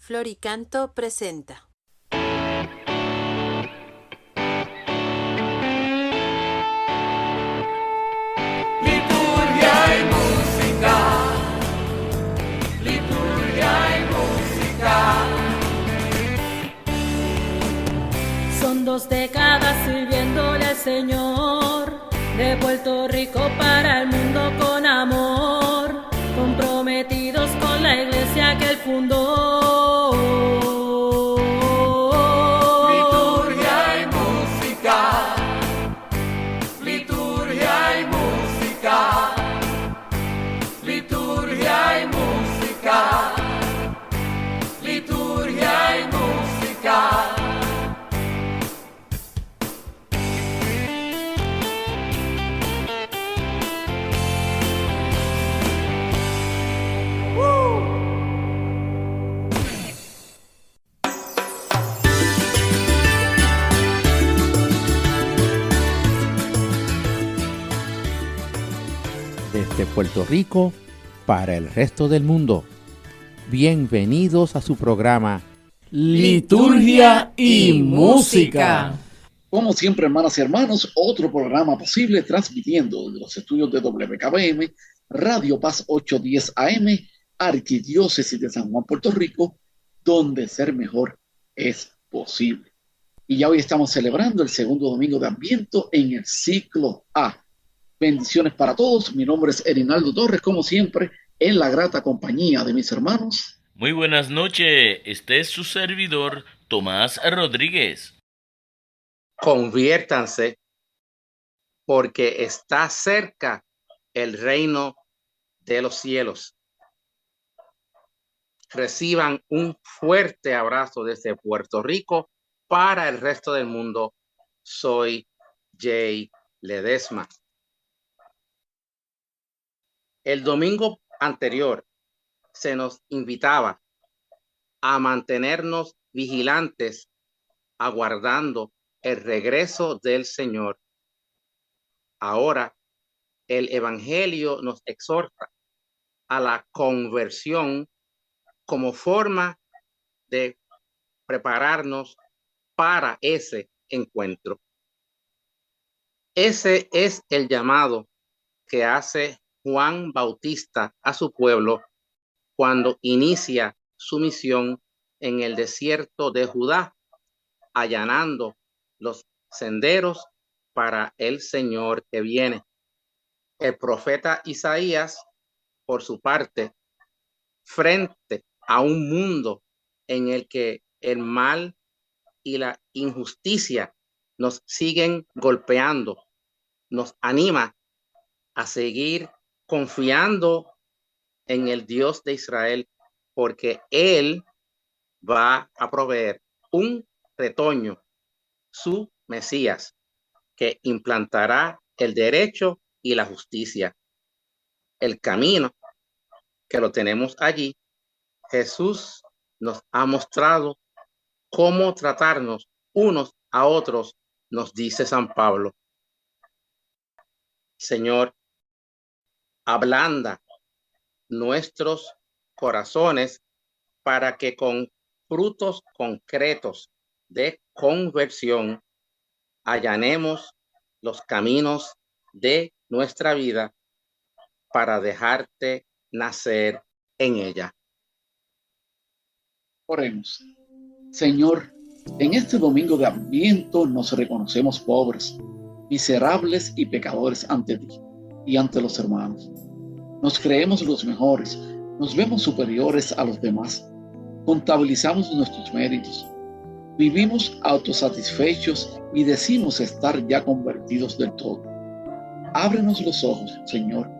Floricanto presenta. Liturgia y música, liturgia y música. Son 2 décadas sirviéndole al Señor, de Puerto Rico para el mundo con amor, comprometidos con la iglesia que él fundó. Liturgia y música, liturgia y música, liturgia y música, liturgia y música. Desde Puerto Rico para el resto del mundo. Bienvenidos a su programa Liturgia y Música. Como siempre, hermanas y hermanos, otro programa posible transmitiendo desde los estudios de WKBM, Radio Paz 810 AM, Arquidiócesis de San Juan, Puerto Rico, donde ser mejor es posible. Y ya hoy estamos celebrando el segundo domingo de Adviento en el ciclo A. Bendiciones para todos. Mi nombre es Erinaldo Torres, como siempre, en la grata compañía de mis hermanos. Muy buenas noches, este es su servidor Tomás Rodríguez. Conviértanse porque está cerca el reino de los cielos. Reciban un fuerte abrazo desde Puerto Rico para el resto del mundo. Soy Jay Ledesma. El domingo anterior se nos invitaba a mantenernos vigilantes, aguardando el regreso del Señor. Ahora el Evangelio nos exhorta a la conversión como forma de prepararnos para ese encuentro. Ese es el llamado que hace Juan Bautista a su pueblo cuando inicia su misión en el desierto de Judá, allanando los senderos para el Señor que viene. El profeta Isaías, por su parte, frente a un mundo en el que el mal y la injusticia nos siguen golpeando, nos anima a seguir confiando en el Dios de Israel, porque Él va a proveer un retoño, su Mesías, que implantará el derecho y la justicia. El camino que lo tenemos allí, Jesús nos ha mostrado cómo tratarnos unos a otros, nos dice San Pablo. Señor, ablanda nuestros corazones para que con frutos concretos de conversión allanemos los caminos de nuestra vida para dejarte nacer en ella. Oremos. Señor, en este domingo de Adviento nos reconocemos pobres, miserables y pecadores ante ti y ante los hermanos. Nos creemos los mejores, nos vemos superiores a los demás, contabilizamos nuestros méritos, vivimos autosatisfechos y decimos estar ya convertidos del todo. Ábrenos los ojos, Señor,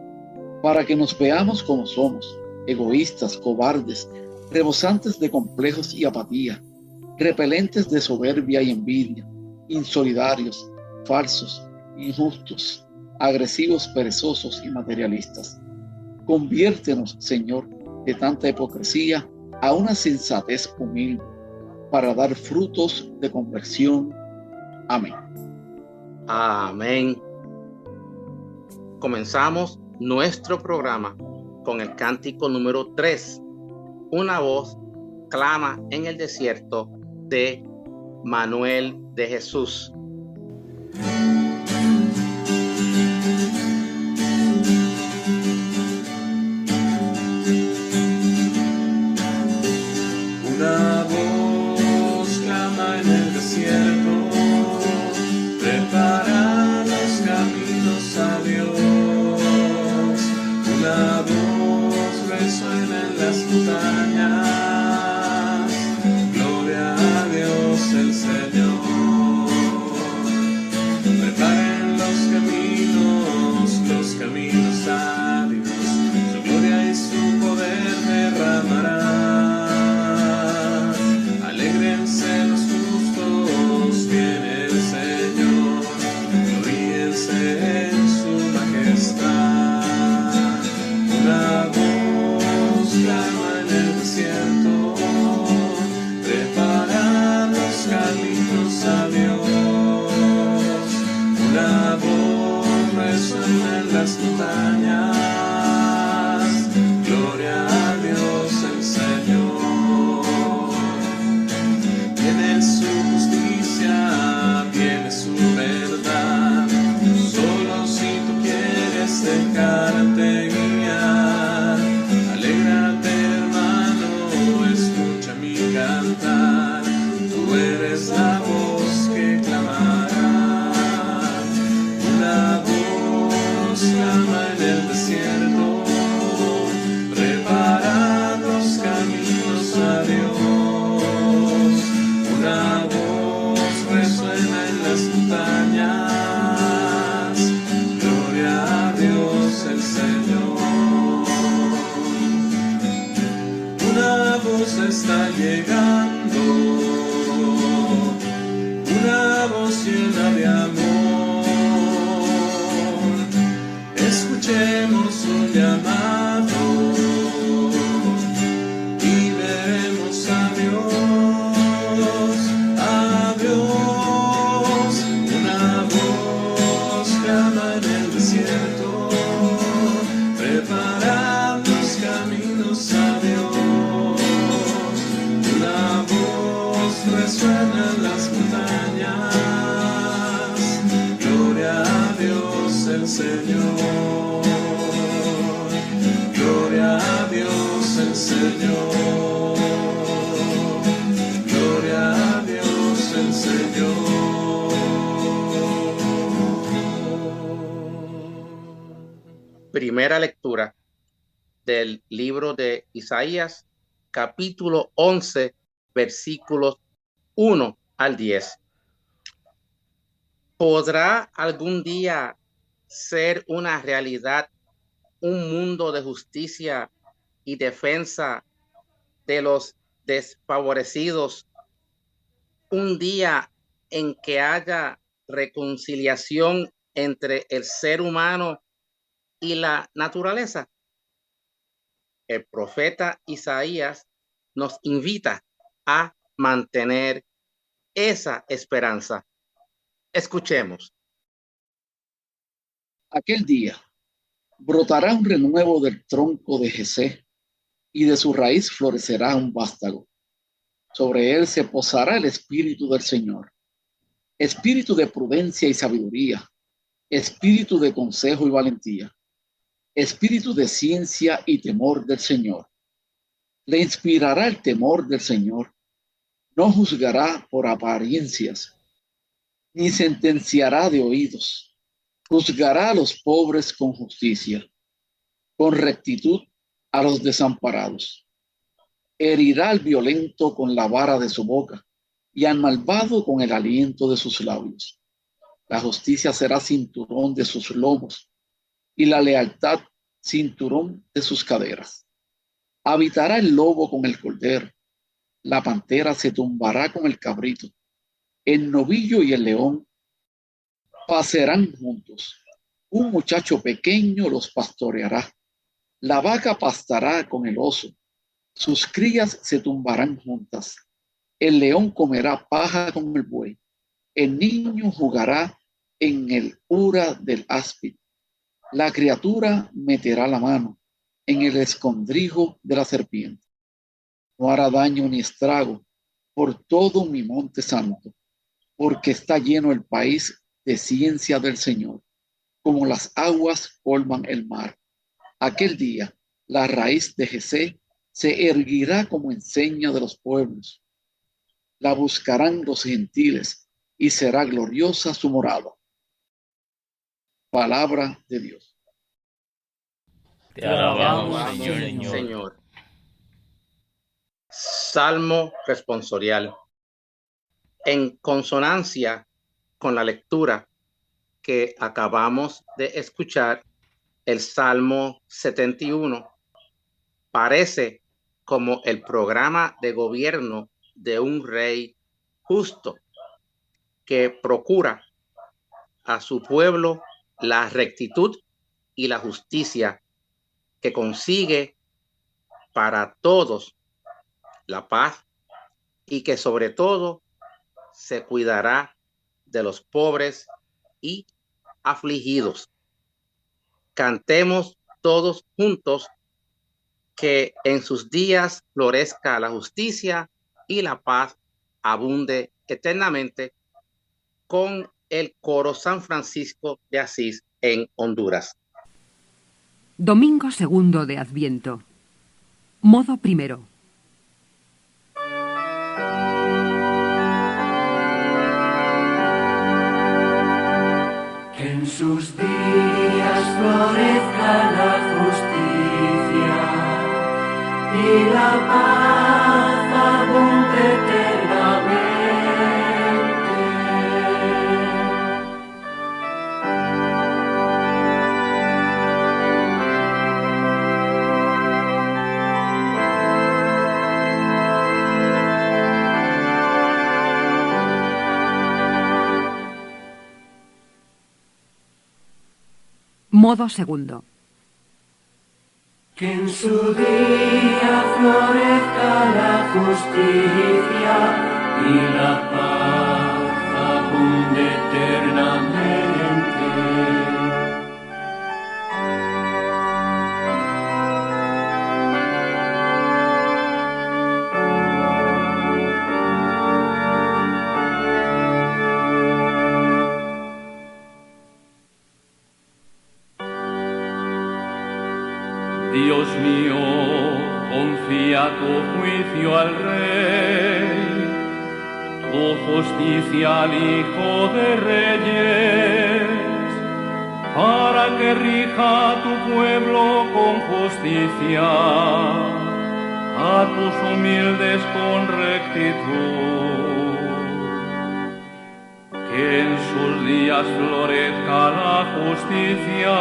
para que nos veamos como somos, egoístas, cobardes, rebosantes de complejos y apatía, repelentes de soberbia y envidia, insolidarios, falsos, injustos, agresivos, perezosos y materialistas. Conviértenos, Señor, de tanta hipocresía a una sensatez humilde para dar frutos de conversión. Amén. Amén. Comenzamos nuestro programa con el cántico número 3, una voz clama en el desierto de Manuel de Jesús. Una voz clama en el desierto, prepara los caminos a Dios. Una voz resuena en las montañas, gloria a Dios el Señor. Preparen los caminos a Dios, su gloria y su poder derramará. Alégrense los justos, viene el Señor, gloríense en su majestad. Una voz clama en el desierto, prepara los caminos a Dios. Una voz resuena en las montañas, gloria a Dios el Señor. Viene su justicia, viene su verdad, solo si tú quieres dejarte guiar. Alégrate, hermano, escucha mi cantar, tú eres la voz que clamará. Una voz clama en el desierto, prepara los caminos a Dios. Una voz resuena en las montañas, gloria a Dios el Señor. Una voz está llegando, una voz llena de amor. Escuchemos su llamado y veremos a Dios, a Dios. Una voz clama en el desierto, prepara los caminos a Dios. Una voz resuena en las montañas, gloria a Dios el Señor. Gloria a Dios el Señor. Gloria a Dios el Señor. Primera lectura del libro de Isaías, capítulo 11, versículos 1 al 10. ¿Podrá algún día ser una realidad un mundo de justicia y defensa de los desfavorecidos? Un día en que haya reconciliación entre el ser humano y la naturaleza. El profeta Isaías nos invita a mantener esa esperanza. Escuchemos. Aquel día brotará un renuevo del tronco de Jesé, y de su raíz florecerá un vástago. Sobre él se posará el espíritu del Señor, espíritu de prudencia y sabiduría, espíritu de consejo y valentía, espíritu de ciencia y temor del Señor. Le inspirará el temor del Señor. No juzgará por apariencias, ni sentenciará de oídos. Juzgará a los pobres con justicia, con rectitud a los desamparados. Herirá al violento con la vara de su boca, y al malvado con el aliento de sus labios. La justicia será cinturón de sus lomos, y la lealtad cinturón de sus caderas. Habitará el lobo con el cordero, la pantera se tumbará con el cabrito, el novillo y el león pacerán juntos. Un muchacho pequeño los pastoreará. La vaca pastará con el oso. Sus crías se tumbarán juntas. El león comerá paja con el buey. El niño jugará en el ura del áspid. La criatura meterá la mano en el escondrijo de la serpiente. No hará daño ni estrago por todo mi monte santo, porque está lleno el país de ciencia del Señor, como las aguas colman el mar. Aquel día, la raíz de Jesé se erguirá como enseña de los pueblos. La buscarán los gentiles y será gloriosa su morada. Palabra de Dios. Te alabamos, Señor. Señor. Salmo responsorial. En consonancia con la lectura que acabamos de escuchar, el Salmo 71 parece como el programa de gobierno de un rey justo que procura a su pueblo la rectitud y la justicia, que consigue para todos la paz y que sobre todo se cuidará de los pobres y afligidos. Cantemos todos juntos que en sus días florezca la justicia y la paz abunde eternamente, con el coro San Francisco de Asís en Honduras. Domingo segundo de Adviento. Modo primero. Que en sus días florezca la justicia y la paz abunde eternamente. Modo segundo. Que en su día florezca la justicia y la paz abunde eternamente. Dios mío, confía tu juicio al Rey, tu justicia al Hijo de Reyes, para que rija tu pueblo con justicia, a tus humildes con rectitud. Que en sus días florezca la justicia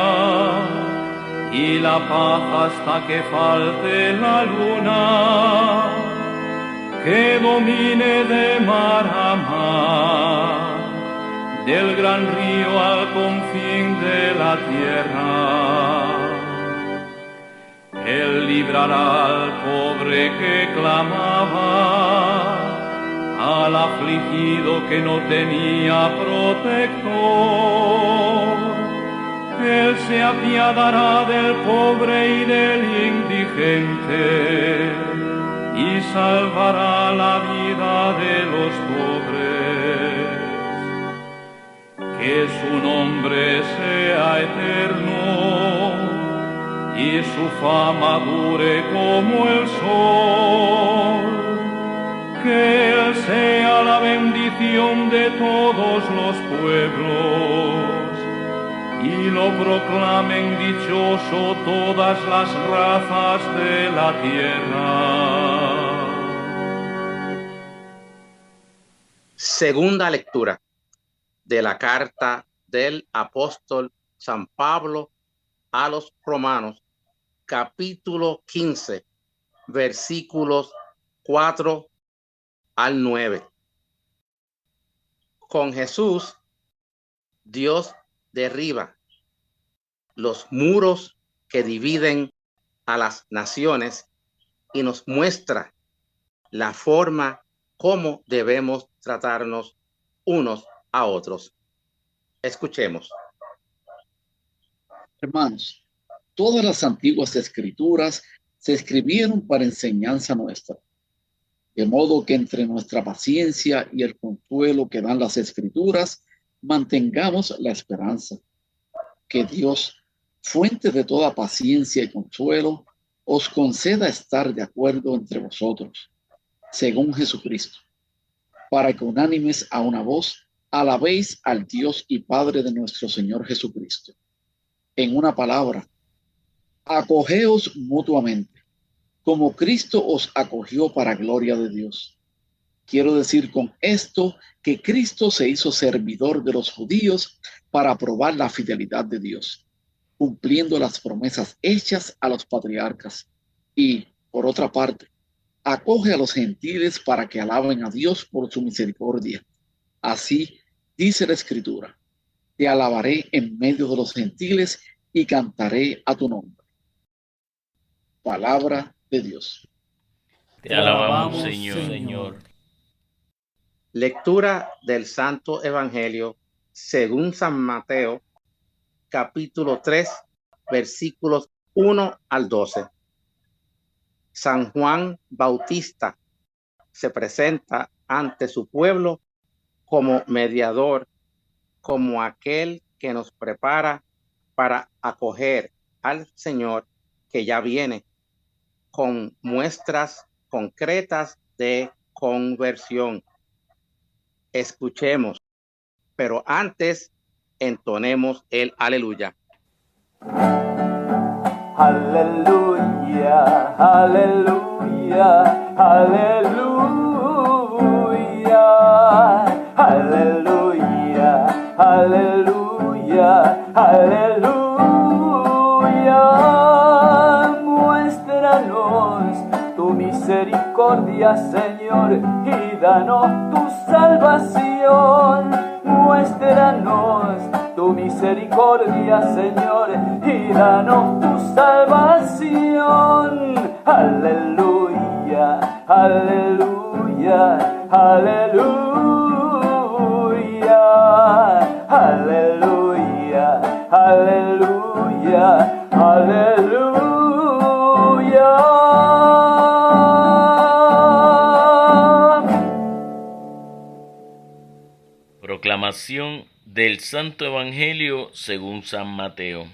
y la paz hasta que falte la luna, que domine de mar a mar, del gran río al confín de la tierra. Él librará al pobre que clamaba, al afligido que no tenía protector. Él se apiadará del pobre y del indigente y salvará la vida de los pobres. Que su nombre sea eterno y su fama dure como el sol. Que Él sea la bendición de todos los pueblos y lo proclamen dichoso todas las razas de la tierra. Segunda lectura de la carta del apóstol San Pablo a los Romanos, capítulo 15, versículos 4 al 9. Con Jesús, Dios derriba los muros que dividen a las naciones y nos muestra la forma como debemos tratarnos unos a otros. Escuchemos. Hermanos, todas las antiguas escrituras se escribieron para enseñanza nuestra, de modo que entre nuestra paciencia y el consuelo que dan las Escrituras, mantengamos la esperanza. Que Dios, fuente de toda paciencia y consuelo, os conceda estar de acuerdo entre vosotros, según Jesucristo, para que unánimes a una voz alabéis al Dios y Padre de nuestro Señor Jesucristo. En una palabra, acogeos mutuamente, como Cristo os acogió para gloria de Dios. Quiero decir con esto que Cristo se hizo servidor de los judíos para probar la fidelidad de Dios, cumpliendo las promesas hechas a los patriarcas. Y, por otra parte, acoge a los gentiles para que alaben a Dios por su misericordia. Así dice la Escritura: te alabaré en medio de los gentiles y cantaré a tu nombre. Palabra de Dios. Te alabamos, Señor. Lectura del Santo Evangelio según San Mateo, capítulo 3, versículos 1 al 12. San Juan Bautista se presenta ante su pueblo como mediador, como aquel que nos prepara para acoger al Señor que ya viene, con muestras concretas de conversión. Escuchemos, pero antes entonemos el aleluya. Aleluya, aleluya, aleluya, aleluya, aleluya, aleluya. Muéstranos tu misericordia, Señor, y danos tu salvación. Muéstranos tu misericordia, Señor, y danos tu salvación. Aleluya, aleluya, aleluya, aleluya, aleluya, aleluya. Proclamación del Santo Evangelio según San Mateo.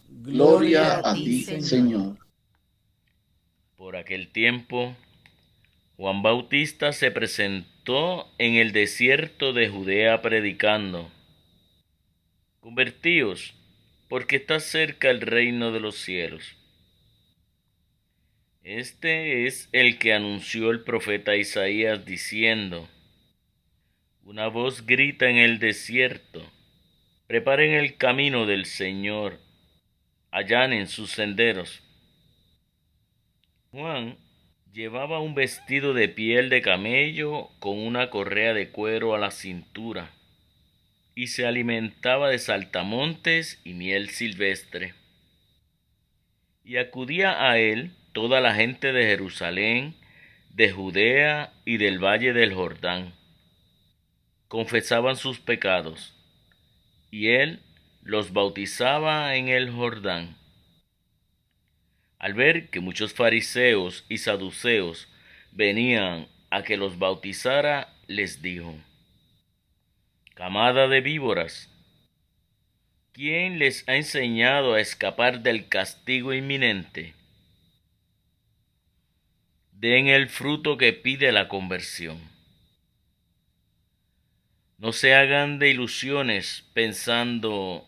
Gloria a ti, Señor. Por aquel tiempo, Juan Bautista se presentó en el desierto de Judea predicando: convertíos, porque está cerca el reino de los cielos. Este es el que anunció el profeta Isaías diciendo: una voz grita en el desierto, preparen el camino del Señor, allanen sus senderos. Juan llevaba un vestido de piel de camello con una correa de cuero a la cintura, y se alimentaba de saltamontes y miel silvestre. Y acudía a él toda la gente de Jerusalén, de Judea y del valle del Jordán. Confesaban sus pecados, y él los bautizaba en el Jordán. Al ver que muchos fariseos y saduceos venían a que los bautizara, les dijo: camada de víboras, ¿quién les ha enseñado a escapar del castigo inminente? Den el fruto que pide la conversión. No se hagan de ilusiones pensando: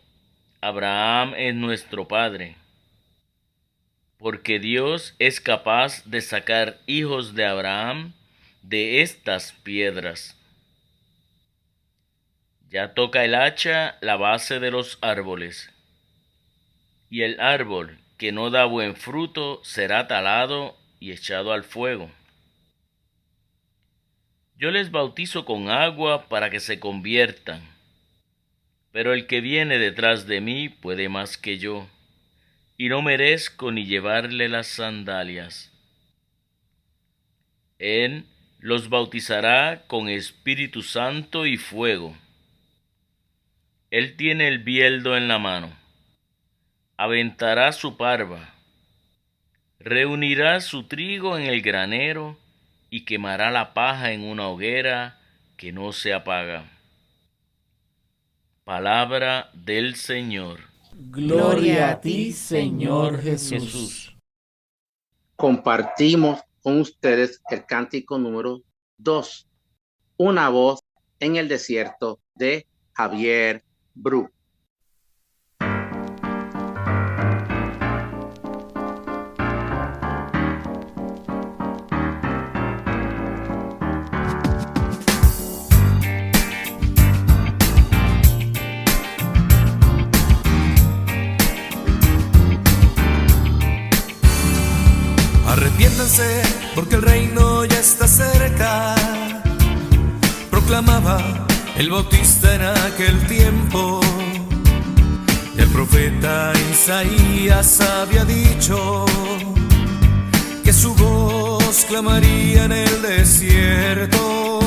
Abraham es nuestro padre, porque Dios es capaz de sacar hijos de Abraham de estas piedras. Ya toca el hacha la base de los árboles, y el árbol que no da buen fruto será talado y echado al fuego. Yo les bautizo con agua para que se conviertan, pero el que viene detrás de mí puede más que yo, y no merezco ni llevarle las sandalias. Él los bautizará con Espíritu Santo y fuego. Él tiene el bieldo en la mano, aventará su parva, reunirá su trigo en el granero y quemará la paja en una hoguera que no se apaga. Palabra del Señor. Gloria a ti, Señor Jesús. Compartimos con ustedes el cántico número 2, Una voz en el desierto, de Javier Bru. Arrepiéntanse porque el reino ya está cerca, proclamaba el Bautista en aquel tiempo. Y el profeta Isaías había dicho que su voz clamaría en el desierto.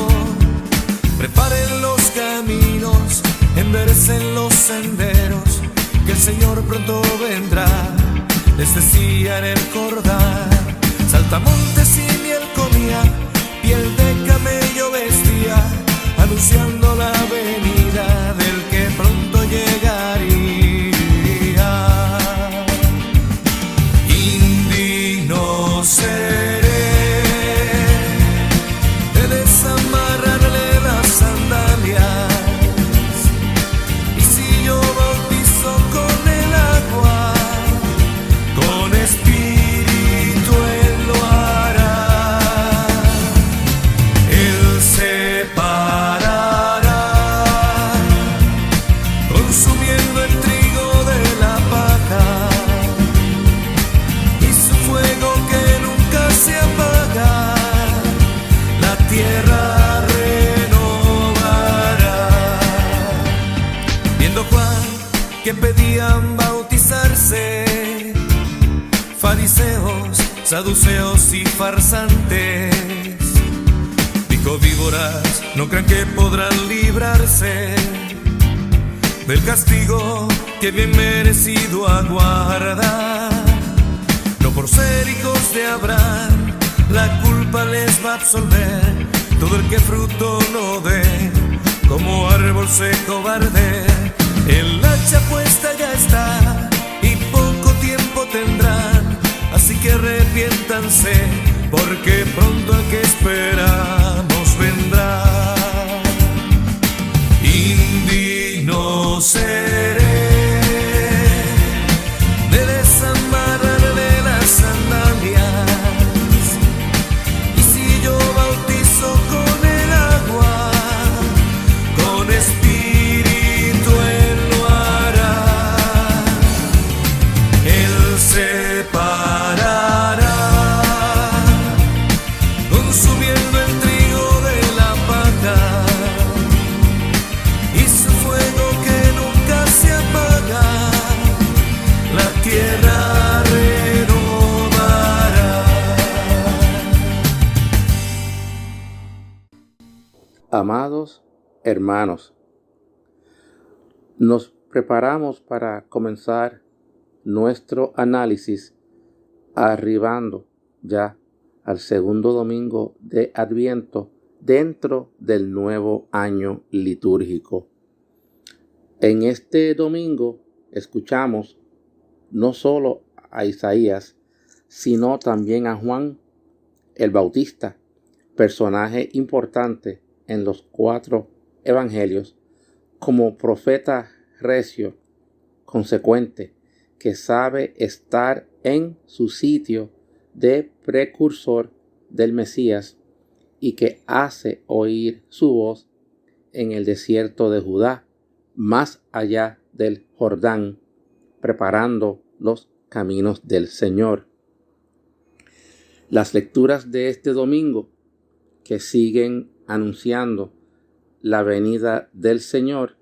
Preparen los caminos, enderecen los senderos, que el Señor pronto vendrá, les decía en el Jordán. Saltamontes y miel comía, piel de camello vestía, anunciando la venida del que pronto llegaría. Indigno seré de desamarrarle las sandalias, y si yo bautizo con el agua, con espíritu él lo hará. Él separará, consumiendo el trigo de la paja, y su fuego que nunca se apaga, la tierra renovará. Viendo Juan que pedían bautizarse, fariseos, saduceos y farsantes, dijo: víboras, no crean que podrán librarse del castigo que bien merecido aguarda. No por ser hijos de Abraham la culpa les va a absolver. Todo el que fruto no dé, como árbol seco arde. El hacha puesta ya está y poco tiempo tendrán, así que arrepiéntanse, porque pronto el que esperamos vendrá. Indigno seré de desamarrarle las sandalias, y si yo bautizo con el agua, con espíritu él lo hará. Él separará, consumiendo el trigo de la paja, y su fuego que nunca se apaga, la tierra renovará. Amados hermanos, nos preparamos para comenzar nuestro análisis, arribando ya al segundo domingo de Adviento dentro del nuevo año litúrgico. En este domingo escuchamos no solo a Isaías, sino también a Juan el Bautista, personaje importante en los 4 evangelios, como profeta recio, consecuente, que sabe estar en su sitio de precursor del Mesías y que hace oír su voz en el desierto de Judá, más allá del Jordán, preparando los caminos del Señor. Las lecturas de este domingo, que siguen anunciando la venida del Señor,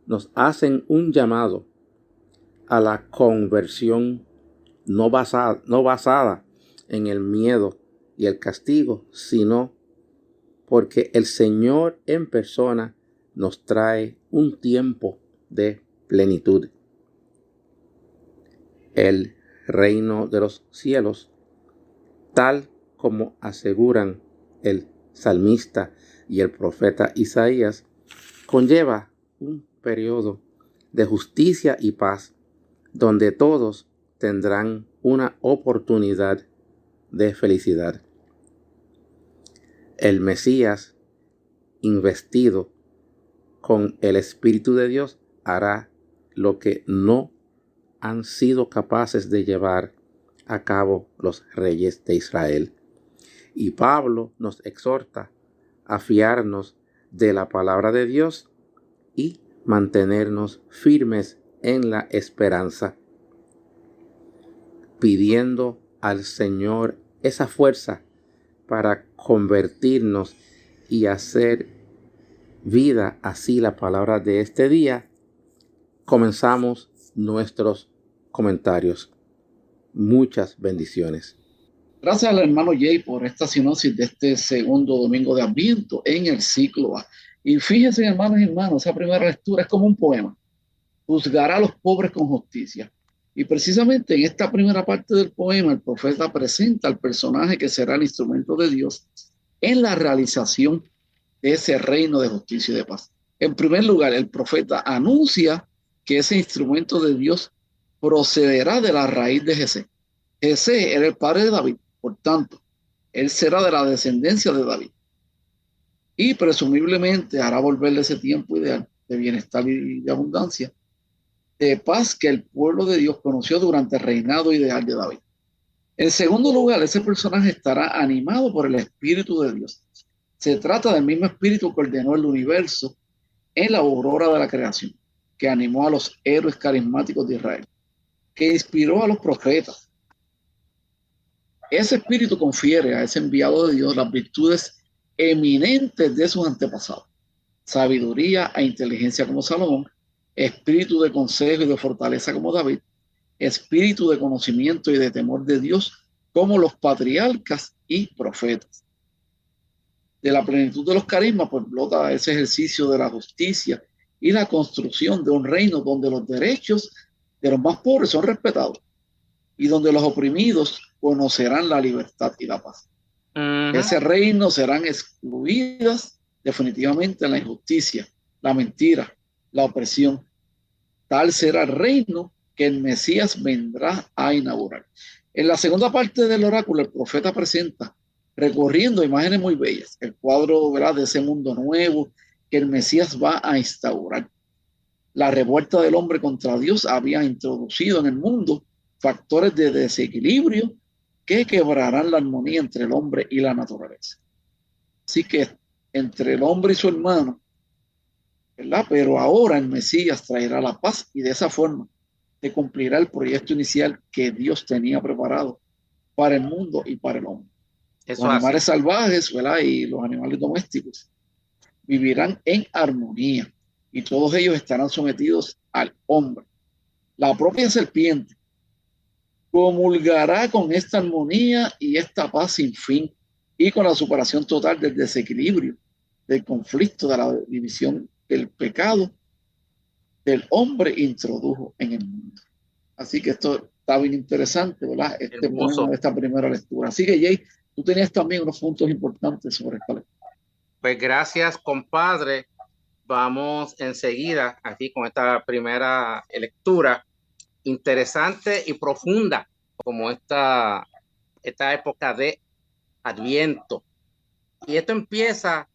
nos hacen un llamado a la conversión no basada en el miedo y el castigo, sino porque el Señor en persona nos trae un tiempo de plenitud. El reino de los cielos, tal como aseguran el salmista y el profeta Isaías, conlleva un periodo de justicia y paz donde todos tendrán una oportunidad de felicidad. El Mesías, investido con el Espíritu de Dios, hará lo que no han sido capaces de llevar a cabo los reyes de Israel. Y Pablo nos exhorta a fiarnos de la palabra de Dios y mantenernos firmes en la esperanza, pidiendo al Señor esa fuerza para convertirnos y hacer vida así la palabra de este día. Comenzamos nuestros comentarios. Muchas bendiciones. Gracias al hermano Jay por esta sinopsis de este segundo domingo de Adviento en el ciclo A. Y fíjense, hermanos y hermanos, esa primera lectura es como un poema. Juzgará a los pobres con justicia. Y precisamente en esta primera parte del poema, el profeta presenta al personaje que será el instrumento de Dios en la realización de ese reino de justicia y de paz. En primer lugar, el profeta anuncia que ese instrumento de Dios procederá de la raíz de Jesé. Jesé era el padre de David, por tanto, él será de la descendencia de David. Y presumiblemente hará volverle ese tiempo ideal de bienestar y de abundancia, de paz que el pueblo de Dios conoció durante el reinado ideal de David. En segundo lugar, ese personaje estará animado por el Espíritu de Dios. Se trata del mismo Espíritu que ordenó el universo en la aurora de la creación, que animó a los héroes carismáticos de Israel, que inspiró a los profetas. Ese Espíritu confiere a ese enviado de Dios las virtudes eminentes de sus antepasados: sabiduría e inteligencia como Salomón, espíritu de consejo y de fortaleza como David, espíritu de conocimiento y de temor de Dios como los patriarcas y profetas. De la plenitud de los carismas, pues brota ese ejercicio de la justicia y la construcción de un reino donde los derechos de los más pobres son respetados y donde los oprimidos conocerán la libertad y la paz. Ese reino serán excluidas definitivamente la injusticia, la mentira, la opresión. Tal será el reino que el Mesías vendrá a inaugurar. En la segunda parte del oráculo, el profeta presenta, recorriendo imágenes muy bellas, el cuadro, ¿verdad?, de ese mundo nuevo que el Mesías va a instaurar. La revuelta del hombre contra Dios había introducido en el mundo factores de desequilibrio que quebrarán la armonía entre el hombre y la naturaleza. Así que entre el hombre y su hermano, ¿verdad?, pero ahora el Mesías traerá la paz y de esa forma se cumplirá el proyecto inicial que Dios tenía preparado para el mundo y para el hombre. Los animales salvajes, ¿verdad?, y los animales domésticos vivirán en armonía y todos ellos estarán sometidos al hombre. La propia serpiente comulgará con esta armonía y esta paz sin fin y con la superación total del desequilibrio, del conflicto, de la división que el pecado del hombre introdujo en el mundo. Así que esto está bien interesante, ¿verdad?, esta primera lectura. Así que, Jay, tú tenías también unos puntos importantes sobre esta lectura. Pues gracias, compadre. Vamos enseguida aquí con esta primera lectura interesante y profunda, como esta época de Adviento. Y esto empieza: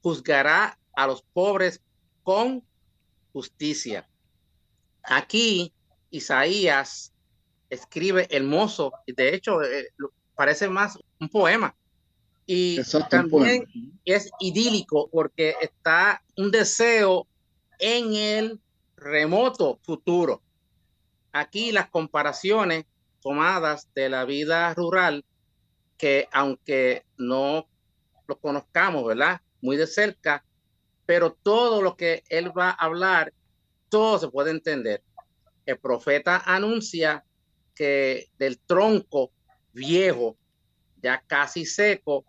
juzgará a los pobres con justicia. Aquí Isaías escribe hermoso, y de hecho parece más un poema. Y también es idílico porque está un deseo en el remoto futuro. Aquí las comparaciones tomadas de la vida rural, que aunque no lo conozcamos, ¿verdad?, muy de cerca, pero todo lo que él va a hablar, todo se puede entender. El profeta anuncia que del tronco viejo, ya casi seco,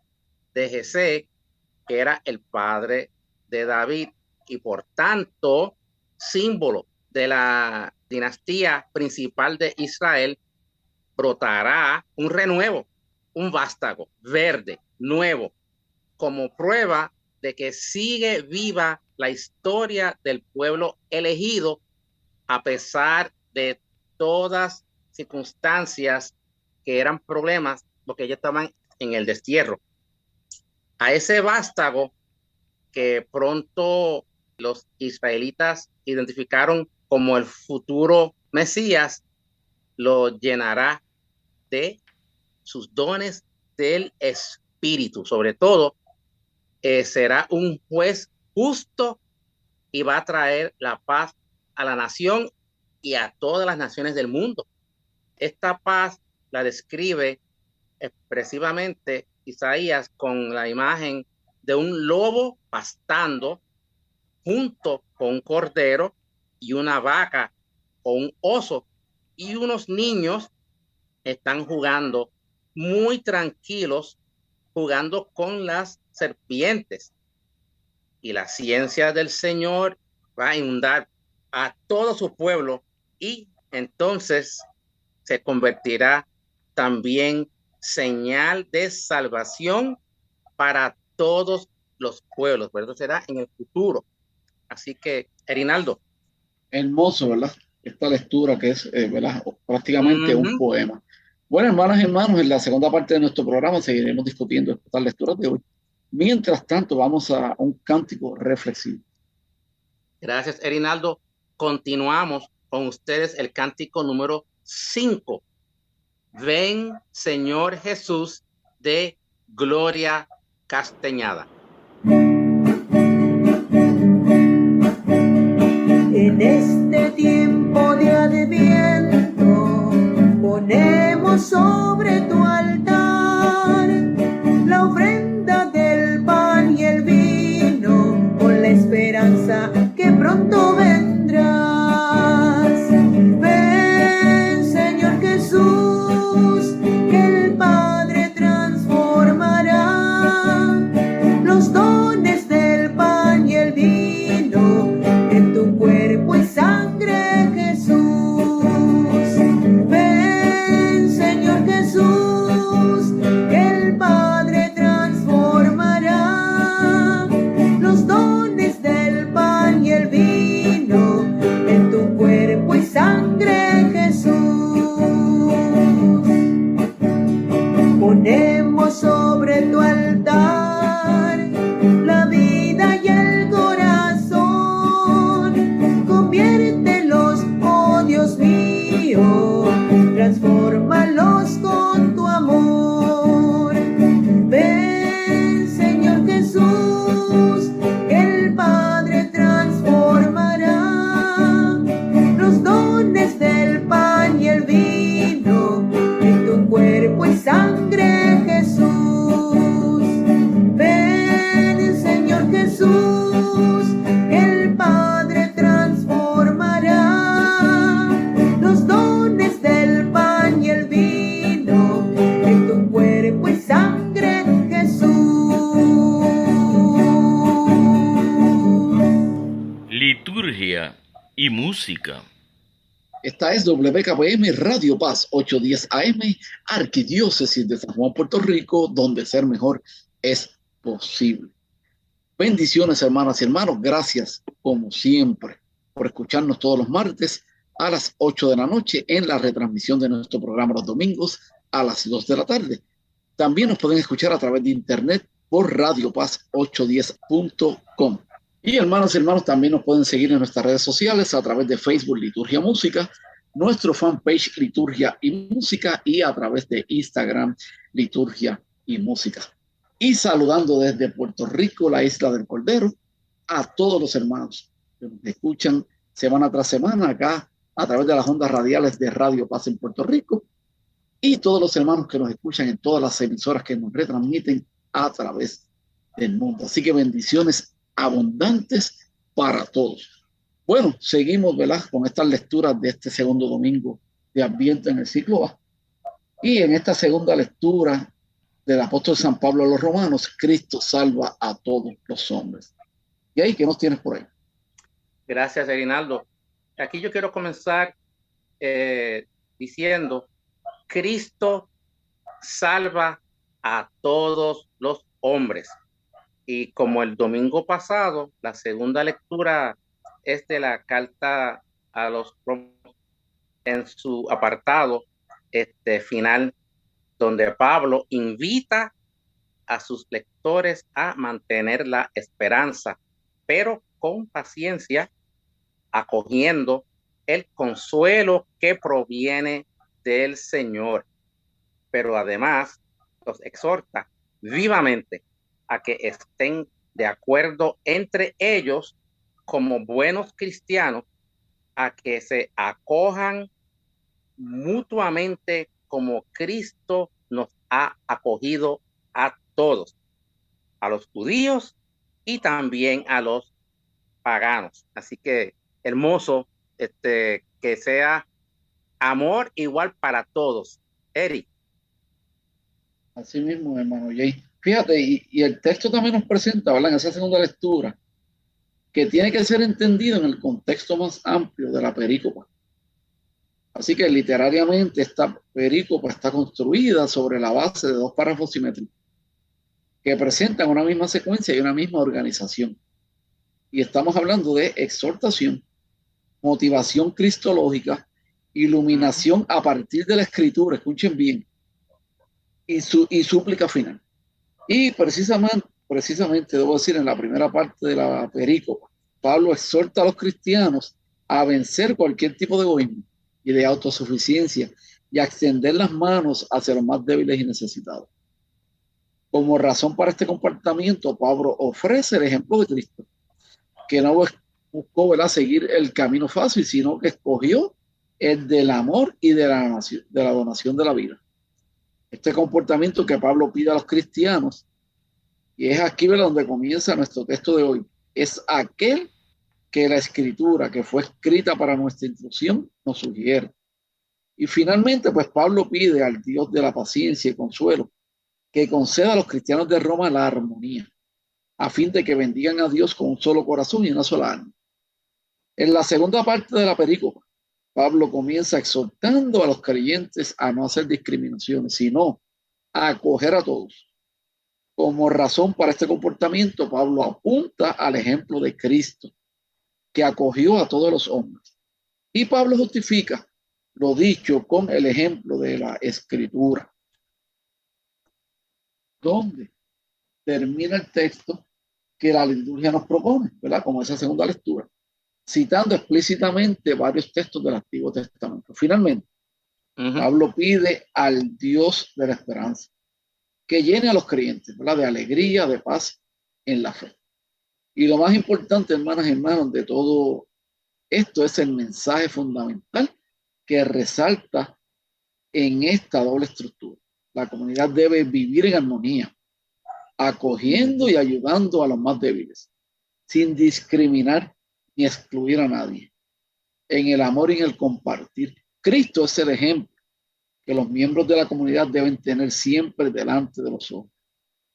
de Jesé, que era el padre de David y por tanto símbolo de la dinastía principal de Israel, brotará un renuevo, un vástago verde, nuevo, como prueba de que sigue viva la historia del pueblo elegido a pesar de todas circunstancias que eran problemas porque ellos estaban en el destierro. A ese vástago que pronto los israelitas identificaron como el futuro Mesías, lo llenará de sus dones del Espíritu. Sobre todo, será un juez justo y va a traer la paz a la nación y a todas las naciones del mundo. Esta paz la describe expresivamente Isaías con la imagen de un lobo pastando junto con un cordero y una vaca o un oso, y unos niños están jugando muy tranquilos, jugando con las serpientes. Y la ciencia del Señor va a inundar a todo su pueblo, y entonces se convertirá también señal de salvación para todos los pueblos, pero eso será en el futuro. Así que, Erinaldo. Hermoso, ¿verdad? Esta lectura que es, ¿verdad? Prácticamente un poema. Bueno, hermanas y hermanos, en la segunda parte de nuestro programa seguiremos discutiendo estas lecturas de hoy. Mientras tanto, vamos a un cántico reflexivo. Gracias, Erinaldo. Continuamos con ustedes el cántico número 5. Ven, Señor Jesús, de Gloria Castañeda. En este tiempo de Adviento ponemos sobre tu altar la ofrenda del pan y el vino, con la esperanza que pronto vendrás. Ven, Señor Jesús, que el Padre transformará los dones del pan y el vino en tu cuerpo y sangre, Jesús. Ven, Señor Jesús, que el Padre transformará los dones del pan y el vino en tu cuerpo y sangre, Jesús. Ponemos sobre tu altar la vida y el corazón. Conviértelos, oh Dios mío, transfórmalos con tu amor. Ven, Señor Jesús, que el Padre transformará los dones del pan y el vino en tu cuerpo y sangre, Jesús. Ven, Señor Jesús, que el Padre transformará los dones del pan y el vino en tu cuerpo y sangre, Jesús. Liturgia y música. Esta es WKBM Radio Paz 810 AM, Arquidiócesis de San Juan, Puerto Rico, donde ser mejor es posible. Bendiciones, hermanas y hermanos. Gracias, como siempre, por escucharnos todos los martes a las 8 de la noche en la retransmisión de nuestro programa los domingos a las 2 de la tarde. También nos pueden escuchar a través de internet por radiopaz810.com. Y hermanos y hermanos, también nos pueden seguir en nuestras redes sociales a través de Facebook Liturgia Música, nuestro fanpage Liturgia y Música, y a través de Instagram Liturgia y Música. Y saludando desde Puerto Rico, la isla del Cordero, a todos los hermanos que nos escuchan semana tras semana acá a través de las ondas radiales de Radio Paz en Puerto Rico, y todos los hermanos que nos escuchan en todas las emisoras que nos retransmiten a través del mundo. Así que bendiciones abundantes para todos. Bueno, seguimos, ¿verdad?, con estas lecturas de este segundo domingo de Adviento en el ciclo A. Y en esta segunda lectura del apóstol San Pablo a los Romanos, Cristo salva a todos los hombres. ¿Y ahí qué nos tienes por ahí? Gracias, Erinaldo. Aquí yo quiero comenzar diciendo: Cristo salva a todos los hombres. Y como el domingo pasado, la segunda lectura es de la carta a los Romanos en su apartado final, donde Pablo invita a sus lectores a mantener la esperanza, pero con paciencia, acogiendo el consuelo que proviene del Señor. Pero además los exhorta vivamente a que estén de acuerdo entre ellos como buenos cristianos, a que se acojan mutuamente como Cristo nos ha acogido a todos, a los judíos y también a los paganos. Así que hermoso, que sea amor igual para todos. Eric. Así mismo, hermano Jay. Fíjate, y el texto también nos presenta, ¿verdad?, en esa segunda lectura, que tiene que ser entendido en el contexto más amplio de la perícopa. Así que literariamente esta perícopa está construida sobre la base de dos párrafos simétricos que presentan una misma secuencia y una misma organización. Y estamos hablando de exhortación, motivación cristológica, iluminación a partir de la escritura, escuchen bien, y súplica final. Y precisamente, debo decir, en la primera parte de la perícopa, Pablo exhorta a los cristianos a vencer cualquier tipo de egoísmo y de autosuficiencia y a extender las manos hacia los más débiles y necesitados. Como razón para este comportamiento, Pablo ofrece el ejemplo de Cristo, que no buscó, ¿verdad?, seguir el camino fácil, sino que escogió el del amor y de la donación de la vida. Este comportamiento que Pablo pide a los cristianos, y es aquí, ¿verdad?, donde comienza nuestro texto de hoy, es aquel que la escritura que fue escrita para nuestra instrucción nos sugiere. Y finalmente, pues Pablo pide al Dios de la paciencia y consuelo que conceda a los cristianos de Roma la armonía, a fin de que bendigan a Dios con un solo corazón y una sola alma. En la segunda parte de la perícopa, Pablo comienza exhortando a los creyentes a no hacer discriminaciones, sino a acoger a todos. Como razón para este comportamiento, Pablo apunta al ejemplo de Cristo, que acogió a todos los hombres. Y Pablo justifica lo dicho con el ejemplo de la Escritura, donde termina el texto que la liturgia nos propone, ¿verdad?, como esa segunda lectura, citando explícitamente varios textos del Antiguo Testamento. Finalmente, Pablo pide al Dios de la esperanza que llene a los creyentes, ¿verdad?, de alegría, de paz en la fe. Y lo más importante, hermanas y hermanos, de todo esto es el mensaje fundamental que resalta en esta doble estructura. La comunidad debe vivir en armonía, acogiendo y ayudando a los más débiles, sin discriminar ni excluir a nadie, en el amor y en el compartir. Cristo es el ejemplo que los miembros de la comunidad deben tener siempre delante de los ojos.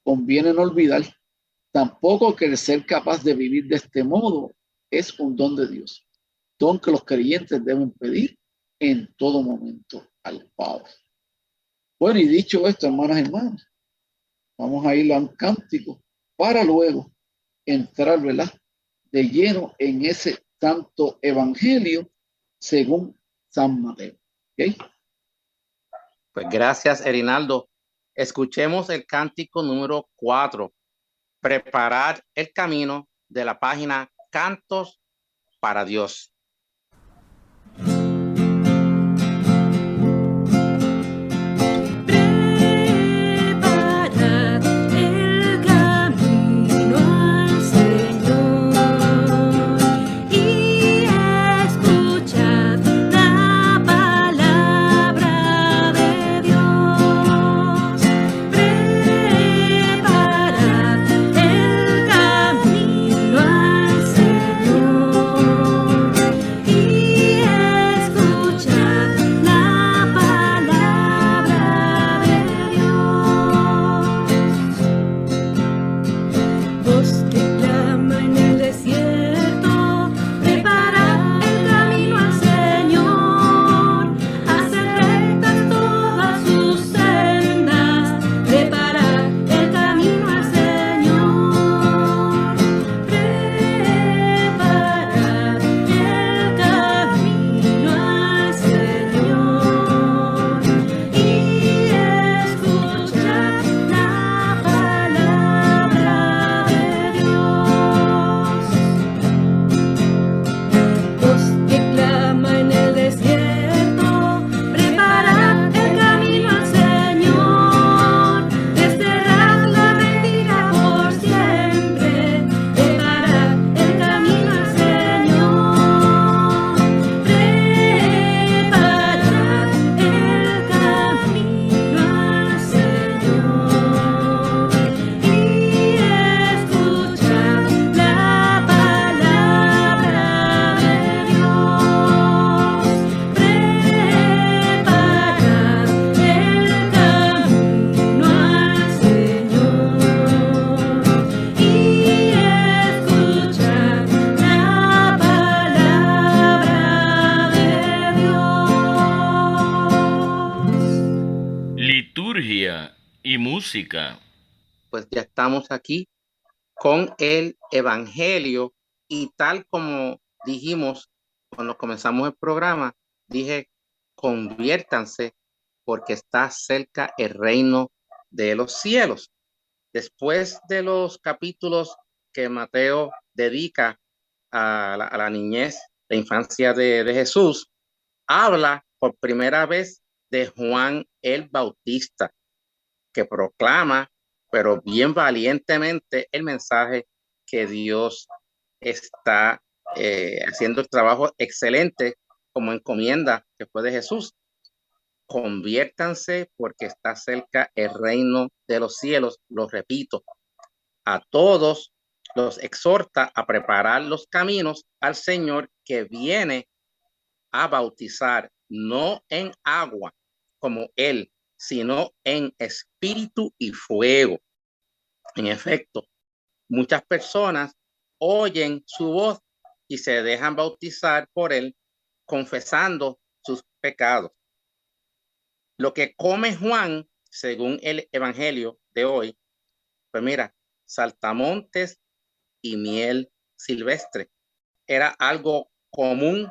Conviene no olvidar tampoco que el ser capaz de vivir de este modo es un don de Dios, don que los creyentes deben pedir en todo momento al Padre. Bueno, y dicho esto, hermanas y hermanos, vamos a ir a un cántico para luego entrar, ¿verdad?, de lleno en ese santo evangelio según San Mateo. ¿Okay? Pues gracias, Erinaldo. Escuchemos el cántico número 4. Preparar el camino, de la página Cantos para Dios. Preparad el camino al Señor. música. Pues ya estamos aquí con el Evangelio y tal como dijimos cuando comenzamos el programa, dije, conviértanse porque está cerca el reino de los cielos. Después de los capítulos que Mateo dedica a la niñez, la infancia de Jesús, habla por primera vez de Juan el Bautista, que proclama, pero bien valientemente, el mensaje que Dios está haciendo el trabajo excelente como encomienda que fue de Jesús. Conviértanse porque está cerca el reino de los cielos. Lo repito, a todos los exhorta a preparar los caminos al Señor que viene a bautizar, no en agua como Él, sino en espíritu y fuego. En efecto, muchas personas oyen su voz y se dejan bautizar por Él, confesando sus pecados. Lo que come Juan, según el Evangelio de hoy, pues mira, saltamontes y miel silvestre. Era algo común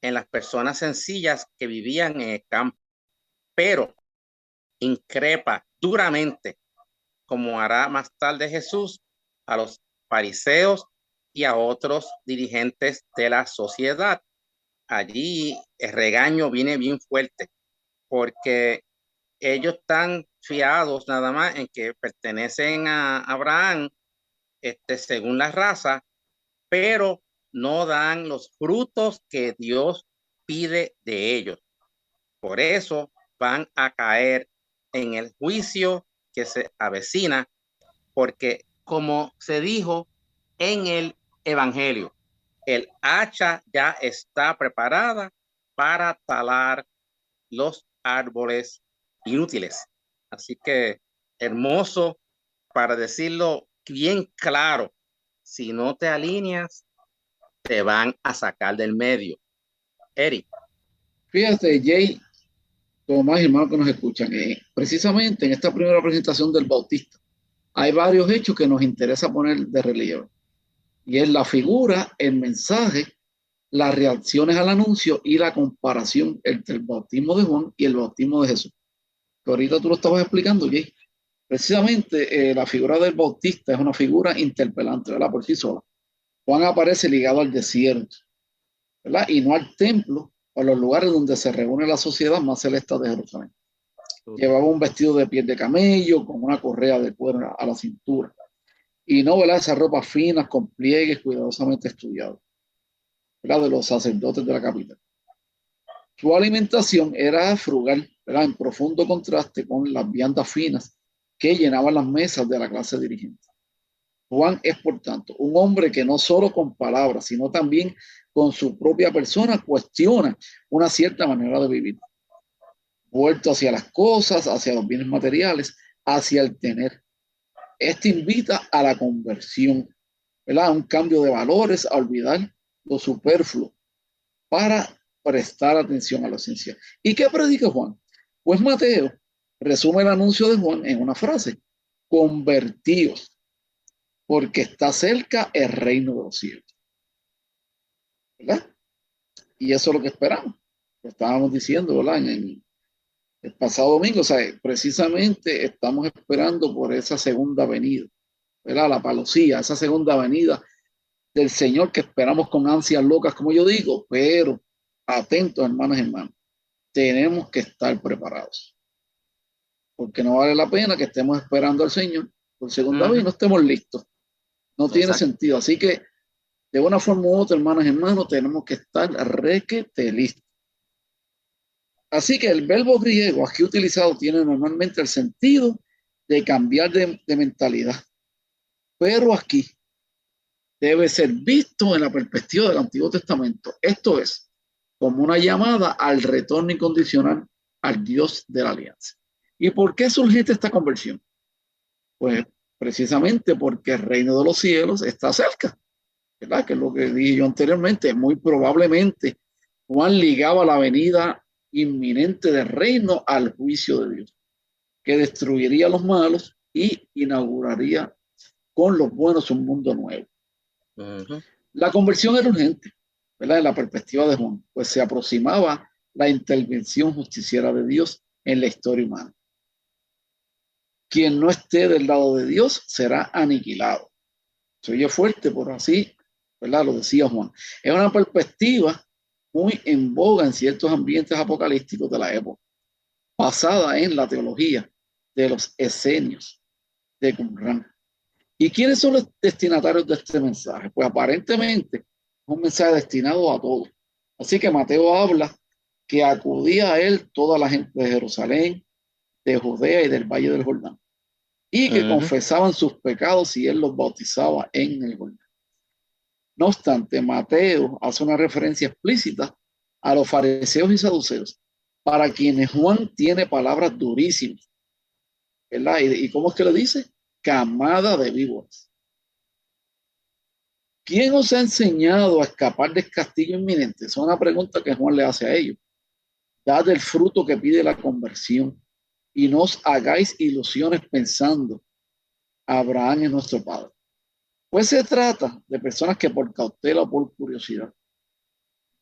en las personas sencillas que vivían en el campo, pero increpa duramente, como hará más tarde Jesús, a los fariseos y a otros dirigentes de la sociedad. Allí el regaño viene bien fuerte, porque ellos están fiados nada más en que pertenecen a Abraham, según la raza, pero no dan los frutos que Dios pide de ellos. Por eso van a caer en el juicio que se avecina, porque como se dijo en el Evangelio, el hacha ya está preparada para talar los árboles inútiles. Así que hermoso, para decirlo bien claro, si no te alineas, te van a sacar del medio. Eric. Fíjate, Jay, Tomás y hermanos que nos escuchan, precisamente en esta primera presentación del Bautista hay varios hechos que nos interesa poner de relieve, y es la figura, el mensaje, las reacciones al anuncio y la comparación entre el bautismo de Juan y el bautismo de Jesús, que ahorita tú lo estabas explicando, Jay. Precisamente la figura del Bautista es una figura interpelante, ¿verdad? Por sí sola. Juan aparece ligado al desierto, ¿verdad? Y no al templo o a los lugares donde se reúne la sociedad más celeste de Jerusalén. Llevaba un vestido de piel de camello con una correa de cuero a la cintura. Y no, ¿verdad? Esas ropas finas con pliegues cuidadosamente estudiados, ¿verdad? De los sacerdotes de la capital. Su alimentación era frugal, ¿verdad? En profundo contraste con las viandas finas que llenaban las mesas de la clase dirigente. Juan es, por tanto, un hombre que no solo con palabras, sino también con su propia persona cuestiona una cierta manera de vivir, vuelto hacia las cosas, hacia los bienes materiales, hacia el tener. Este invita a la conversión, ¿verdad? A un cambio de valores, a olvidar lo superfluo para prestar atención a lo esencial. ¿Y qué predica Juan? Pues Mateo resume el anuncio de Juan en una frase: convertíos, porque está cerca el reino de los cielos. ¿Verdad? Y eso es lo que esperamos. Lo estábamos diciendo, ¿verdad? En el pasado domingo, o sea, precisamente estamos esperando por esa segunda venida, ¿verdad? La parucía, esa segunda venida del Señor que esperamos con ansias locas, como yo digo, pero atentos, hermanas y hermanos, tenemos que estar preparados, porque no vale la pena que estemos esperando al Señor por segunda vez y no estemos listos. No tiene sentido. Así que, de una forma u otra, hermanas y hermanos, tenemos que estar requete listos. Así que el verbo griego aquí utilizado tiene normalmente el sentido de cambiar de mentalidad, pero aquí debe ser visto en la perspectiva del Antiguo Testamento. Esto es como una llamada al retorno incondicional al Dios de la alianza. ¿Y por qué surge esta conversión? Pues precisamente porque el reino de los cielos está cerca, ¿verdad? Que es lo que dije yo anteriormente. Muy probablemente Juan ligaba la venida inminente del reino al juicio de Dios. que destruiría a los malos y inauguraría con los buenos un mundo nuevo. La conversión era urgente, ¿verdad? En la perspectiva de Juan, pues se aproximaba la intervención justiciera de Dios en la historia humana. Quien no esté del lado de Dios será aniquilado. Se oye fuerte, por así, ¿verdad? Lo decía Juan. Es una perspectiva muy en boga en ciertos ambientes apocalípticos de la época, basada en la teología de los esenios de Qumran. ¿Y quiénes son los destinatarios de este mensaje? Pues aparentemente es un mensaje destinado a todos. Así que Mateo habla que acudía a él toda la gente de Jerusalén, de Judea y del Valle del Jordán, y que confesaban sus pecados y él los bautizaba en el Jordán. No obstante, Mateo hace una referencia explícita a los fariseos y saduceos, para quienes Juan tiene palabras durísimas, ¿verdad? ¿Y cómo es que le dice? Camada de víboras. ¿Quién os ha enseñado a escapar del castigo inminente? Es una pregunta que Juan le hace a ellos. Dad el fruto que pide la conversión y no os hagáis ilusiones pensando Abraham es nuestro padre. Pues se trata de personas que por cautela o por curiosidad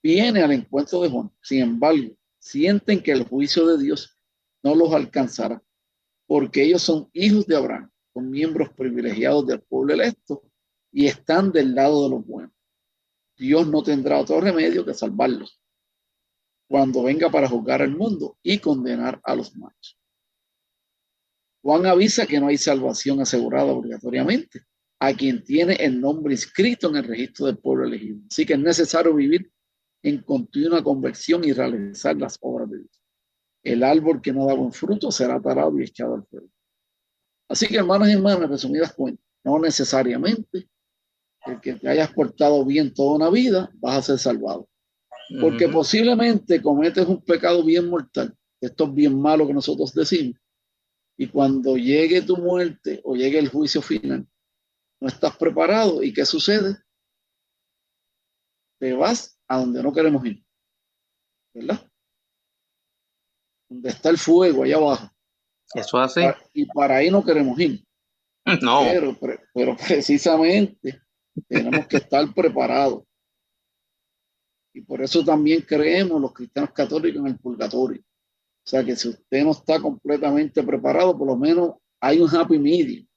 vienen al encuentro de Juan. Sin embargo, sienten que el juicio de Dios no los alcanzará, porque ellos son hijos de Abraham, son miembros privilegiados del pueblo electo y están del lado de los buenos. Dios no tendrá otro remedio que salvarlos cuando venga para juzgar al mundo y condenar a los malos. Juan avisa que no hay salvación asegurada obligatoriamente a quien tiene el nombre inscrito en el registro del pueblo elegido. Así que es necesario vivir en continua conversión y realizar las obras de Dios. El árbol que no da buen fruto será talado y echado al fuego. Así que, hermanos y hermanas, resumidas cuentas, no necesariamente el que te hayas portado bien toda una vida vas a ser salvado. Porque posiblemente cometes un pecado bien mortal, esto es bien malo que nosotros decimos, y cuando llegue tu muerte o llegue el juicio final, no estás preparado. ¿Y qué sucede? Te vas a donde no queremos ir, ¿verdad? Donde está el fuego, allá abajo. Eso hace. Y para ahí no queremos ir. No. Pero precisamente tenemos que estar preparados. Y por eso también creemos los cristianos católicos en el purgatorio. O sea que si usted no está completamente preparado, por lo menos hay un happy medium,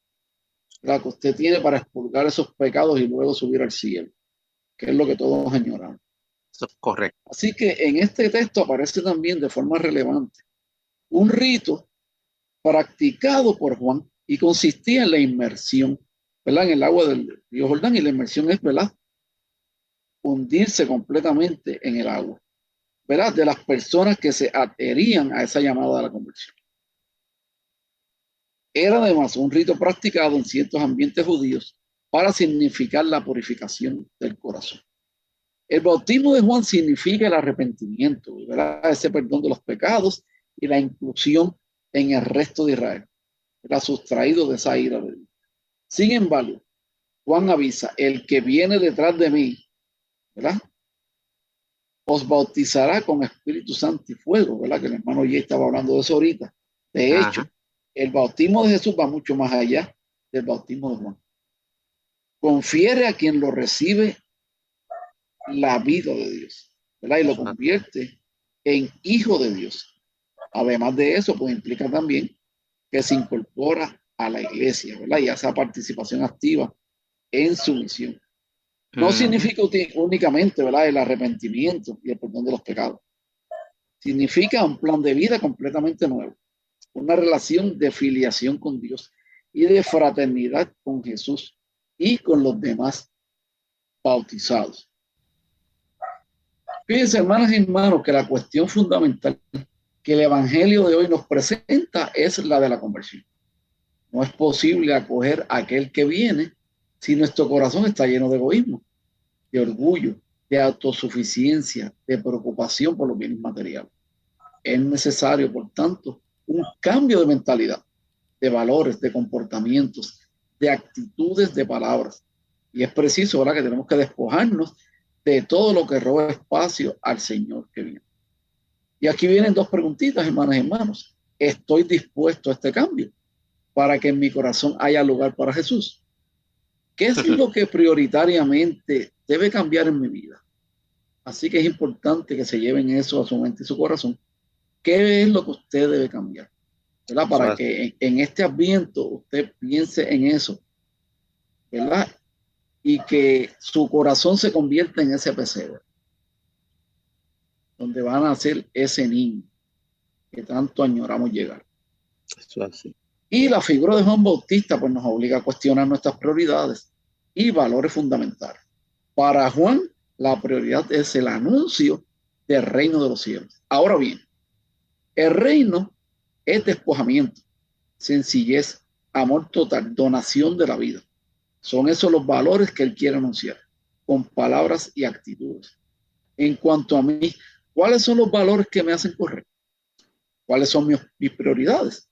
¿verdad?, que usted tiene para expurgar esos pecados y luego subir al cielo, que es lo que todos añoramos. Eso es correcto. Así que en este texto aparece también de forma relevante un rito practicado por Juan y consistía en la inmersión, ¿verdad?, en el agua del río Jordán. Y la inmersión es, ¿verdad?, hundirse completamente en el agua, ¿verdad?, de las personas que se adherían a esa llamada de la conversión. Era además un rito practicado en ciertos ambientes judíos para significar la purificación del corazón. El bautismo de Juan significa el arrepentimiento, ¿verdad?, ese perdón de los pecados y la inclusión en el resto de Israel, era sustraído de esa ira de Dios. Sin embargo, Juan avisa: el que viene detrás de mí, ¿verdad?, os bautizará con Espíritu Santo y fuego, ¿verdad?, que el hermano ya estaba hablando de eso ahorita. De hecho, el bautismo de Jesús va mucho más allá del bautismo de Juan. Confiere a quien lo recibe la vida de Dios, ¿verdad?, y lo convierte en hijo de Dios. Además de eso, pues implica también que se incorpora a la iglesia, ¿verdad?, y a esa participación activa en su misión. No significa únicamente, ¿verdad?, el arrepentimiento y el perdón de los pecados. Significa un plan de vida completamente nuevo, una relación de filiación con Dios y de fraternidad con Jesús y con los demás bautizados. Fíjense, hermanas y hermanos, que la cuestión fundamental que el evangelio de hoy nos presenta es la de la conversión. No es posible acoger a aquel que viene si nuestro corazón está lleno de egoísmo, de orgullo, de autosuficiencia, de preocupación por los bienes materiales. Es necesario, por tanto, un cambio de mentalidad, de valores, de comportamientos, de actitudes, de palabras. Y es preciso, ¿verdad?, que tenemos que despojarnos de todo lo que roba espacio al Señor que viene. Y aquí vienen dos preguntitas, hermanas y hermanos. estoy dispuesto a este cambio para que en mi corazón haya lugar para Jesús. ¿Qué es lo que prioritariamente debe cambiar en mi vida? Así que es importante que se lleven eso a su mente y su corazón. ¿Qué es lo que usted debe cambiar? ¿Verdad? Para que en este Adviento usted piense en eso, ¿verdad? Y que su corazón se convierta en ese pesebre, donde van a ser ese niño que tanto añoramos llegar. Eso así. Y la figura de Juan Bautista pues nos obliga a cuestionar nuestras prioridades y valores fundamentales. Para Juan, la prioridad es el anuncio del reino de los cielos. Ahora bien, el reino es despojamiento, sencillez, amor total, donación de la vida. Son esos los valores que él quiere anunciar, con palabras y actitudes. En cuanto a mí, ¿cuáles son los valores que me hacen correr? ¿Cuáles son mis prioridades?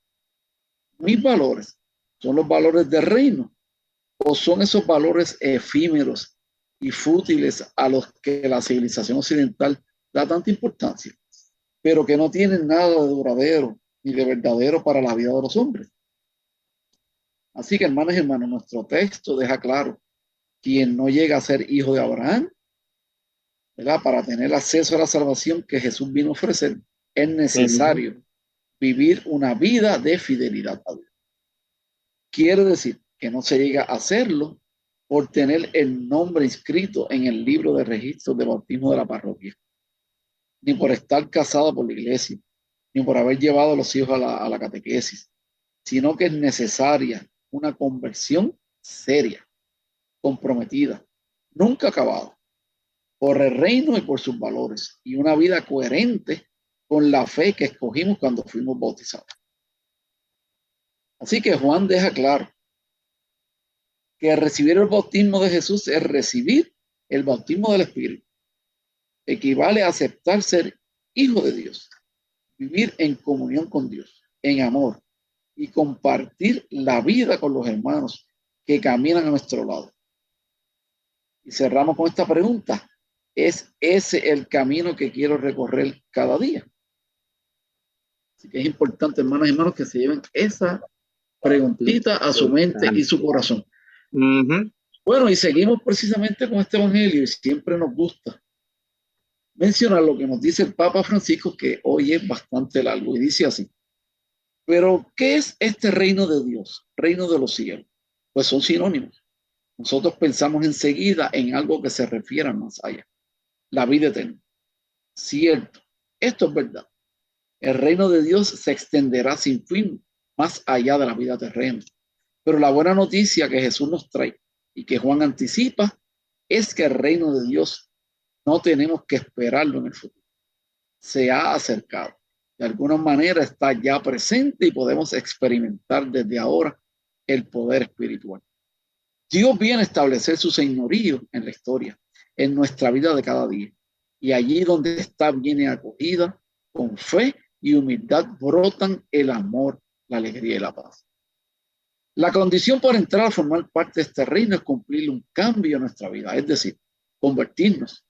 Mis valores, ¿son los valores del reino? ¿O son esos valores efímeros y fútiles a los que la civilización occidental da tanta importancia, pero que no tienen nada de duradero ni de verdadero para la vida de los hombres? Así que, hermanos y hermanos, nuestro texto deja claro: quien no llega a ser hijo de Abraham, ¿verdad?, para tener acceso a la salvación que Jesús vino a ofrecer, es necesario vivir una vida de fidelidad a Dios. Quiere decir que no se llega a hacerlo por tener el nombre inscrito en el libro de registros de bautismo de la parroquia, ni por estar casado por la iglesia, ni por haber llevado a los hijos a la catequesis, sino que es necesaria una conversión seria, comprometida, nunca acabada, por el reino y por sus valores, y una vida coherente con la fe que escogimos cuando fuimos bautizados. Así que Juan deja claro que recibir el bautismo de Jesús es recibir el bautismo del Espíritu. Equivale a aceptar ser hijo de Dios, vivir en comunión con Dios, en amor, y compartir la vida con los hermanos que caminan a nuestro lado. Y cerramos con esta pregunta: ¿es ese el camino que quiero recorrer cada día? Así que es importante, hermanas y hermanos, que se lleven esa preguntita a su mente y su corazón. Bueno, y seguimos precisamente con este evangelio, y siempre nos gusta mencionar lo que nos dice el Papa Francisco, que hoy es bastante largo, y dice así: pero ¿qué es este reino de Dios, reino de los cielos? Pues son sinónimos. Nosotros pensamos enseguida en algo que se refiera más allá, la vida eterna. Cierto, esto es verdad. El reino de Dios se extenderá sin fin más allá de la vida terrena. Pero la buena noticia que Jesús nos trae y que Juan anticipa es que el reino de Dios no tenemos que esperarlo en el futuro. Se ha acercado. De alguna manera está ya presente y podemos experimentar desde ahora el poder espiritual. Dios viene a establecer su señorío en la historia, en nuestra vida de cada día. Y allí donde está viene acogida, con fe y humildad brotan el amor, la alegría y la paz. La condición para entrar a formar parte de este reino es cumplir un cambio en nuestra vida, es decir, convertirnos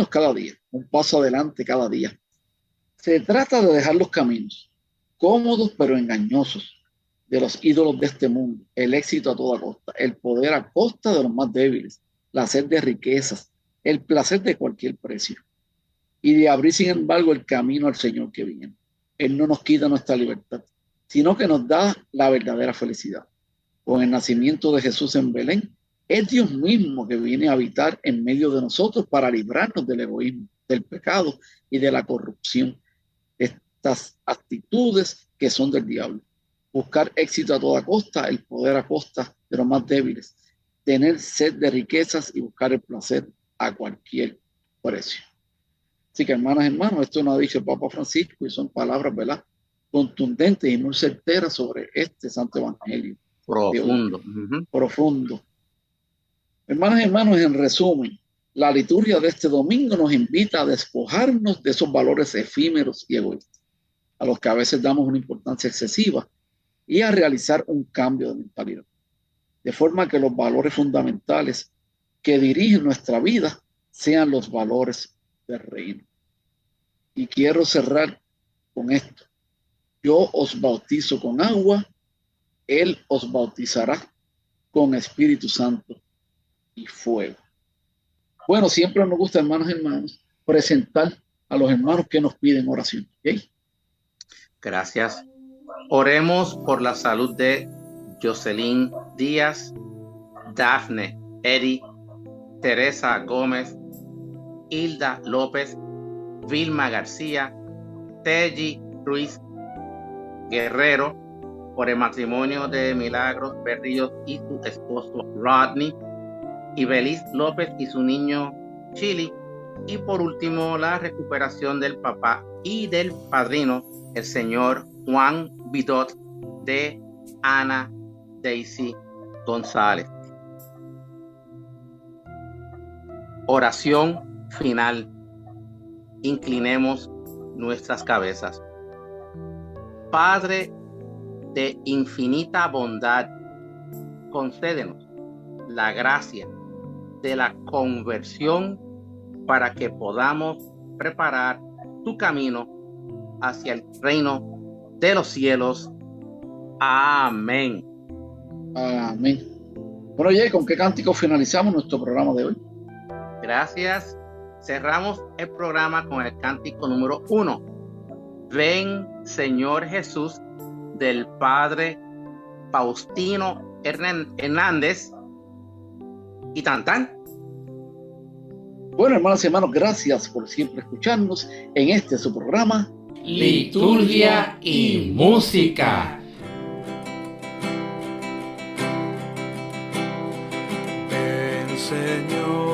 cada día, un paso adelante cada día. Se trata de dejar los caminos cómodos pero engañosos de los ídolos de este mundo, el éxito a toda costa, el poder a costa de los más débiles, la sed de riquezas, el placer de cualquier precio, y de abrir sin embargo el camino al Señor que viene. Él no nos quita nuestra libertad, sino que nos da la verdadera felicidad. Con el nacimiento de Jesús en Belén, es Dios mismo que viene a habitar en medio de nosotros para librarnos del egoísmo, del pecado y de la corrupción, estas actitudes que son del diablo. Buscar éxito a toda costa, el poder a costa de los más débiles, tener sed de riquezas y buscar el placer a cualquier precio. Así que, hermanas y hermanos, esto nos ha dicho el Papa Francisco y son palabras, ¿verdad?, contundentes y muy certeras sobre este santo evangelio. Profundo. Profundo. Hermanas y hermanos, en resumen, la liturgia de este domingo nos invita a despojarnos de esos valores efímeros y egoístas, a los que a veces damos una importancia excesiva, y a realizar un cambio de mentalidad, de forma que los valores fundamentales que dirigen nuestra vida sean los valores del reino. Y quiero cerrar con esto. Yo os bautizo con agua, Él os bautizará con Espíritu Santo y fuego. Bueno, siempre nos gusta, hermanos, presentar a los hermanos que nos piden oración. ¿Okay? Gracias. Oremos por la salud de Jocelyn Díaz, Dafne Eri, Teresa Gómez, Hilda López, Vilma García, Teji Ruiz Guerrero, por el matrimonio de Milagros Berríos y su esposo Rodney, y Belis López y su niño Chili, y por último la recuperación del papá y del padrino, el señor Juan Vidot, de Ana Daisy González. Oración final. Inclinemos nuestras cabezas. Padre de infinita bondad, concédenos la gracia de la conversión para que podamos preparar tu camino hacia el reino de los cielos. Amén. Amén. Bueno, oye, ¿con qué cántico finalizamos nuestro programa de hoy? Gracias. Cerramos el programa con el cántico número 1. Ven, Señor Jesús, del Padre Faustino Hernández y Tantán. Bueno, hermanas y hermanos, gracias por siempre escucharnos en este su programa Liturgia y Música. Ven, Señor.